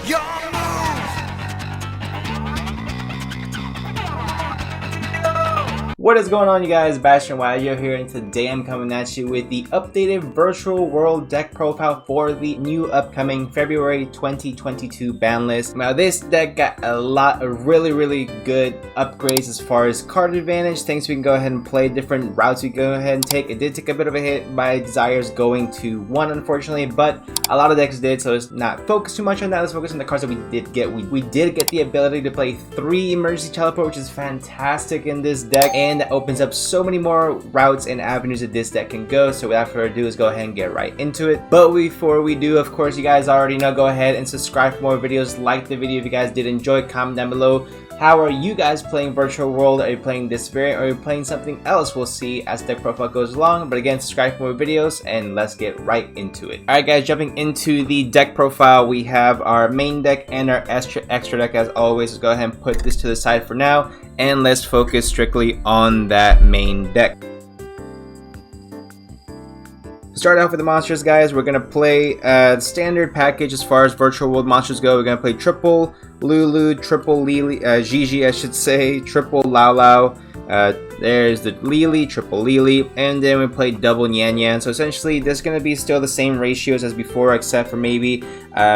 Your move! What is going on, you guys? Bastion Wadio here, and today I'm coming at you with the updated Virtual World deck profile for the new upcoming February 2022 ban list. Now this deck got a lot of really good upgrades as far as card advantage, things we can go ahead and play, different routes we can go ahead and take. It did take a bit of a hit by Desires going to 1, unfortunately, but a lot of decks did, so let's not focus too much on that. Let's focus on the cards that we did get. We did get the ability to play 3 Emergency Teleport, which is fantastic in this deck, and that opens up so many more routes and avenues that this deck can go. So without further ado, let's go ahead and get right into it. But before we do, of course, you guys already know, go ahead and subscribe for more videos. Like the video if you guys did enjoy. Comment down below, how are you guys playing Virtual World? Are you playing this variant or are you playing something else? We'll see as deck profile goes along. But again, subscribe for more videos and let's get right into it. Alright guys, jumping into the deck profile, we have our main deck and our extra deck as always. Let's go ahead and put this to the side for now and let's focus strictly on that main deck. Start off with the monsters, guys. We're gonna play the standard package as far as Virtual World monsters go. We're gonna play triple Lulu, triple Lily, Gigi, I should say, triple Lao Lao. There's the Lily, triple Lily, and then we play double Nyan Nyan. So essentially, this is going to be still the same ratios as before, except for maybe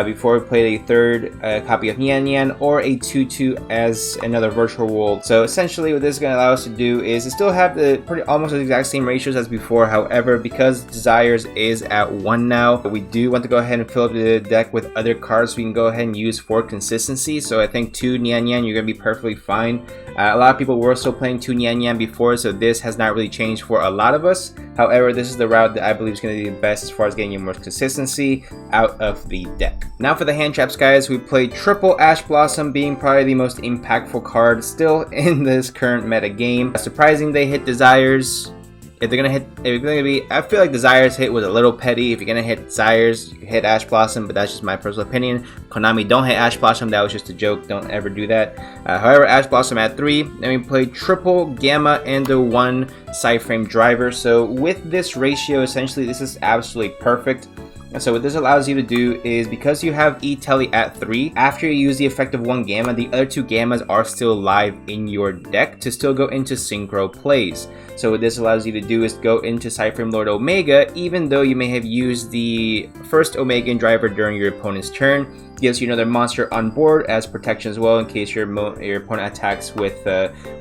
before we played a third copy of Nyan Nyan or a 2-2 as another Virtual World. So essentially, what this is going to allow us to do is to still have the almost the exact same ratios as before. However, because Desires is at 1 now, we do want to go ahead and fill up the deck with other cards we can go ahead and use for consistency. So I think 2 Nyan Nyan, you're going to be perfectly fine. A lot of people were still playing 2 Nyan Nyan before, so this has not really changed for a lot of us. However, this is the route that I believe is going to be the best as far as getting you more consistency out of the deck. Now for the hand traps, guys, we played triple Ash Blossom, being probably the most impactful card still in this current meta game. Surprising they hit Desires. If they're gonna be, I feel like Desires hit was a little petty. If you're gonna hit Desires, you hit Ash Blossom, but that's just my personal opinion. Konami, don't hit Ash Blossom. That was just a joke. Don't ever do that. However, Ash Blossom at 3. Then we played triple Gamma and the 1 side frame driver. So with this ratio, essentially, this is absolutely perfect. And so what this allows you to do is, because you have E-Telly at 3, after you use the effect of 1 Gamma, the other 2 Gammas are still live in your deck to still go into synchro plays. So what this allows you to do is go into Sideframe Lord Omega, even though you may have used the first Omega driver during your opponent's turn. Gives you another monster on board as protection as well, in case your opponent attacks with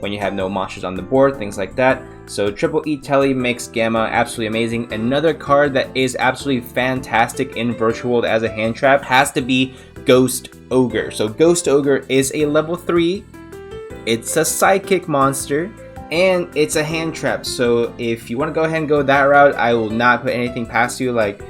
when you have no monsters on the board, things like that. So triple E-Telly makes Gamma absolutely amazing. Another card that is absolutely fantastic in Virtual World as a hand trap has to be Ghost Ogre. So Ghost Ogre is a level 3. It's a sidekick monster, and it's a hand trap. So if you want to go ahead and go that route, I will not put anything past you. Like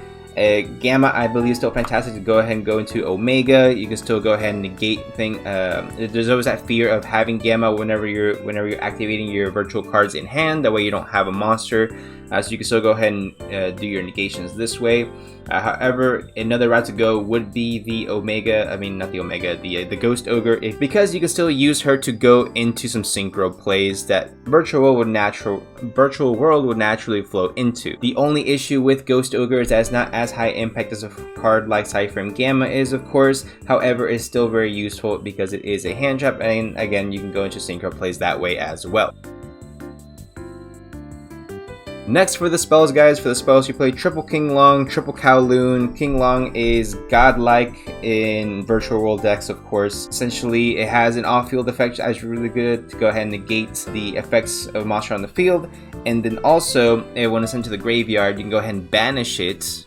Gamma, I believe, is still fantastic to go ahead and go into Omega. You can still go ahead and negate thing. There's always that fear of having Gamma whenever you're activating your virtual cards in hand. That way you don't have a monster. So you can still go ahead and do your negations this way. However, another route to go would be the Omega. I mean, not the Omega, the Ghost Ogre, because you can still use her to go into some synchro plays that Virtual World would naturally flow into. The only issue with Ghost Ogre is that it's not as high impact as a card like Sideframe Gamma is, of course. However, it's still very useful because it is a hand trap, and again, you can go into synchro plays that way as well. Next for the spells, guys, you play triple King Long, triple Kowloon. King Long is godlike in Virtual World decks, of course. Essentially, it has an off-field effect that is really good to go ahead and negate the effects of a monster on the field. And then also, when it's into the graveyard, you can go ahead and banish it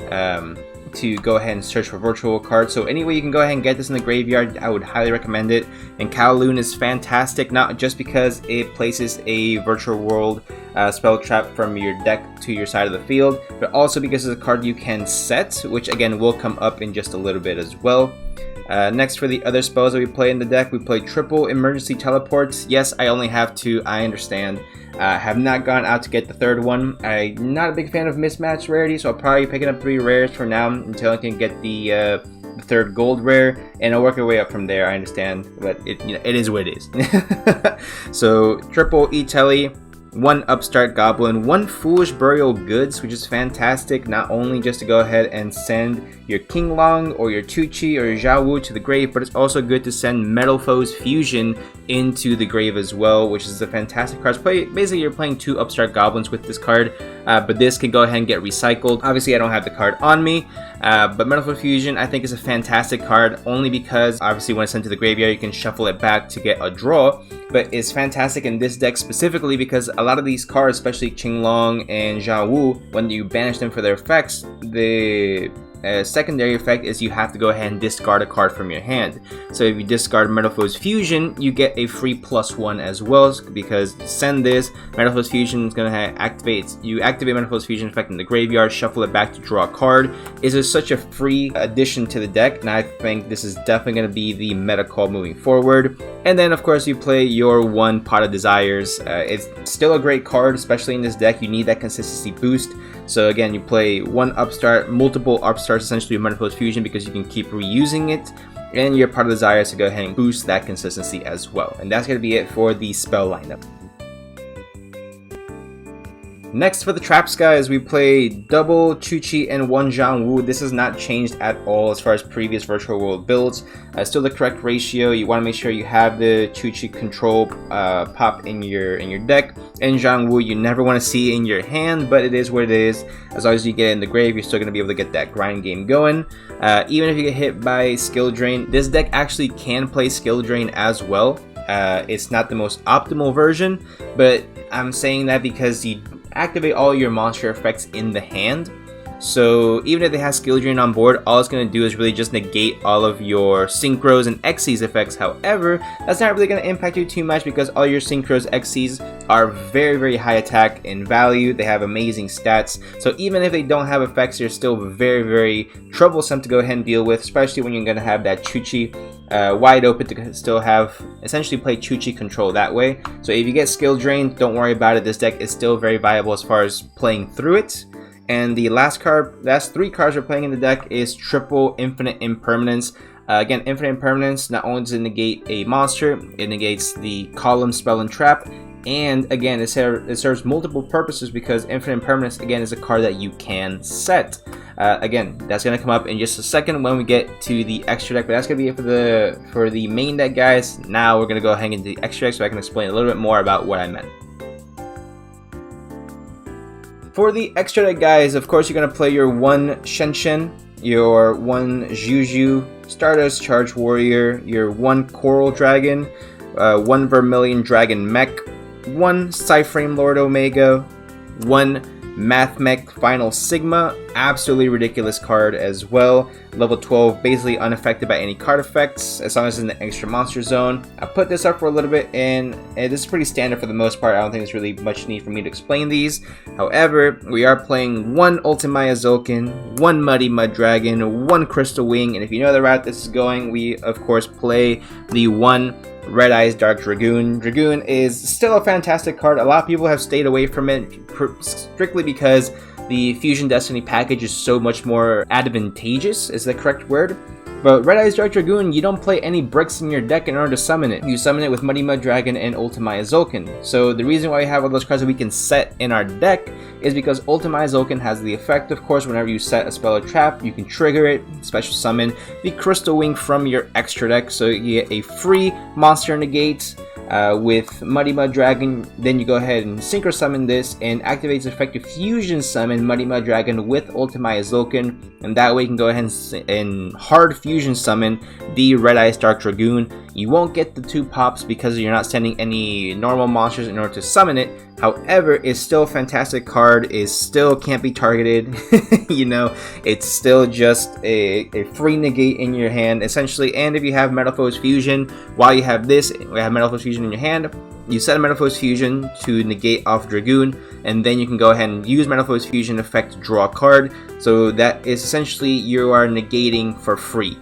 to go ahead and search for virtual cards. So anyway, you can go ahead and get this in the graveyard. I would highly recommend it. And Kowloon is fantastic, not just because it places a Virtual World spell trap from your deck to your side of the field, but also because it's a card you can set, which again will come up in just a little bit as well. Next, for the other spells that we play in the deck, we play triple Emergency Teleports. Yes, I only have 2, I understand. Have not gone out to get the third one. I'm not a big fan of mismatch rarity, so I'll probably be picking up 3 rares for now until I can get the third gold rare, and I'll work our way up from there. I understand, but it is what it is. So triple E-Telly. 1 Upstart Goblin, 1 Foolish Burial Goods, which is fantastic, not only just to go ahead and send your King Long or your Tucci or your Xiao Wu to the grave, but it's also good to send Metal Foes Fusion into the grave as well, which is a fantastic card. Basically, you're playing 2 Upstart Goblins with this card, but this can go ahead and get recycled. Obviously, I don't have the card on me, but Metal Foes Fusion I think is a fantastic card, only because obviously when it's sent to the graveyard, you can shuffle it back to get a draw, but it's fantastic in this deck specifically because a lot of these cards, especially Qinglong and Xiao Wu, when you banish them for their effects, the secondary effect is you have to go ahead and discard a card from your hand. So if you discard Metal Foes Fusion, you get a free +1 as well, because send this, Metal Foes Fusion is going to activate Metal Foes Fusion effect in the graveyard, shuffle it back to draw a card. Is such a free addition to the deck, and I think this is definitely going to be the meta call moving forward. And then of course you play your 1 Pot of Desires. It's still a great card, especially in this deck. You need that consistency boost. So again, you play 1 Upstart, multiple Upstarts essentially with Metal Foes Fusion because you can keep reusing it, and your Pot of Desires to go ahead and boost that consistency as well. And that's going to be it for the spell lineup. Next for the traps, guys, we play double Chuchi and 1 Xiang Wu. This has not changed at all as far as previous Virtual World builds. Still the correct ratio. You want to make sure you have the Chuchi control pop in your deck, and Xiang Wu you never want to see in your hand, but it is what it is. As long as you get it in the grave, you're still going to be able to get that grind game going. Even if you get hit by Skill Drain, this deck actually can play Skill Drain as well. It's not the most optimal version, but I'm saying that because you activate all your monster effects in the hand. So even if they have Skill Drain on board, all it's going to do is really just negate all of your Synchros and Xyz effects. However, that's not really going to impact you too much because all your Synchros, Xyz are very, very high attack in value. They have amazing stats. So even if they don't have effects, they're still very, very troublesome to go ahead and deal with, especially when you're going to have that Chuchi wide open to still have essentially play Chuchi control that way. So if you get Skill Drain, don't worry about it. This deck is still very viable as far as playing through it. And the last 3 cards we're playing in the deck is triple Infinite Impermanence. Again, Infinite Impermanence not only does it negate a monster, it negates the column, spell, and trap. And again, it serves multiple purposes because Infinite Impermanence, again, is a card that you can set. Again, that's going to come up in just a second when we get to the extra deck, but that's going to be it for the main deck, guys. Now we're going to go ahead into the extra deck so I can explain a little bit more about what I meant. For the extra deck, guys, of course, you're going to play your 1 Shenshen, your 1 Juju, Stardust Charge Warrior, your 1 Coral Dragon, 1 Vermilion Dragon Mech, 1 Cyframe Lord Omega, 1 Math Mech Final Sigma, absolutely ridiculous card as well. Level 12, basically unaffected by any card effects as long as it's in the extra monster zone. I put this up for a little bit, and this is pretty standard for the most part. I don't think there's really much need for me to explain these. However, we are playing 1 Ultimaya Zulkin, 1 Muddy Mud Dragon, 1 Crystal Wing, and if you know the route this is going, we of course play the 1 Red Eyes Dark Dragoon. Dragoon is still a fantastic card. A lot of people have stayed away from it strictly because the Fusion Destiny package is so much more advantageous, is the correct word. But Red Eyes Dark Dragoon, you don't play any bricks in your deck in order to summon it. You summon it with Muddy Mud Dragon and Ultimaya Zulkin. So the reason why we have all those cards that we can set in our deck is because Ultimaya Zulkin has the effect, of course, whenever you set a spell or trap, you can trigger it, special summon the Crystal Wing from your extra deck, so you get a free monster negate with Muddy Mud Dragon. Then you go ahead and Synchro Summon this and activates effective Fusion Summon Muddy Mud Dragon with Ultimaya Zulkin, and that way you can go ahead and hard Fusion Summon the Red Eyes Dark Dragoon. You won't get the 2 pops because you're not sending any normal monsters in order to summon it. However, it's still a fantastic card. It still can't be targeted. You know, it's still just a free negate in your hand, essentially. And if you have Metal Foes Fusion, while you have this, we have Metal Foes Fusion in your hand, you set a Metal Foes Fusion to negate off Dragoon, and then you can go ahead and use Metal Foes Fusion effect to draw a card. So that is essentially you are negating for free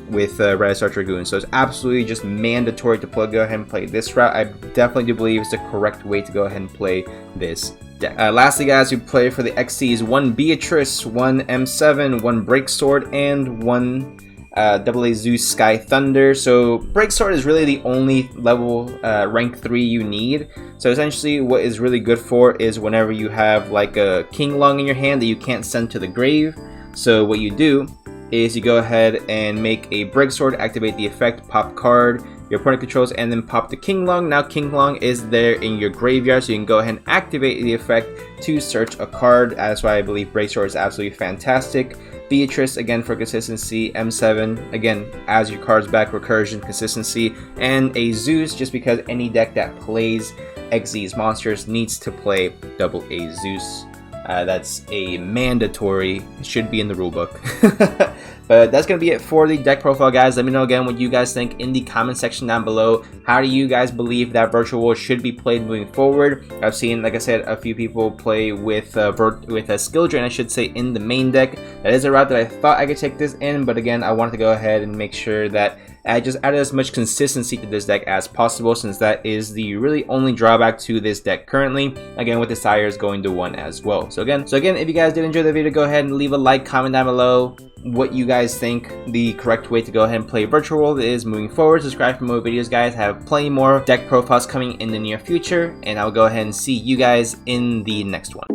with Red Eyes Dark Dragoon. So it's absolutely just mandatory to go ahead and play this route. I definitely do believe it's the correct way to go ahead and play this deck. Lastly, guys, we play for the XCs 1 Beatrice, 1 M7, 1 Break Sword, and 1 AA Zeus Sky Thunder. So Break Sword is really the only level rank 3 you need. So essentially what is really good for is whenever you have like a King Lung in your hand that you can't send to the grave. So what you do is you go ahead and make a Break Sword, activate the effect, pop card your opponent controls, and then pop the King Lung. Now King Lung is there in your graveyard, so you can go ahead and activate the effect to search a card. That's why I believe Break Sword is absolutely fantastic. Beatrice, again, for consistency. M7, again, as your cards back, recursion, consistency. And a Zeus, just because any deck that plays Xyz monsters needs to play AA Zeus. That's a mandatory, it should be in the rulebook. But that's going to be it for the deck profile, guys. Let me know again what you guys think in the comment section down below. How do you guys believe that Virtual World should be played moving forward? I've seen, like I said, a few people play with a skill drain, I should say, in the main deck. That is a route that I thought I could take this in, but again, I wanted to go ahead and make sure that I just added as much consistency to this deck as possible, since that is the really only drawback to this deck currently. Again, with the sires going to 1 as well. So again, if you guys did enjoy the video, go ahead and leave a like, comment down below what you guys think the correct way to go ahead and play Virtual World is moving forward. Subscribe for more videos, guys. I have plenty more deck profiles coming in the near future, and I'll go ahead and see you guys in the next one.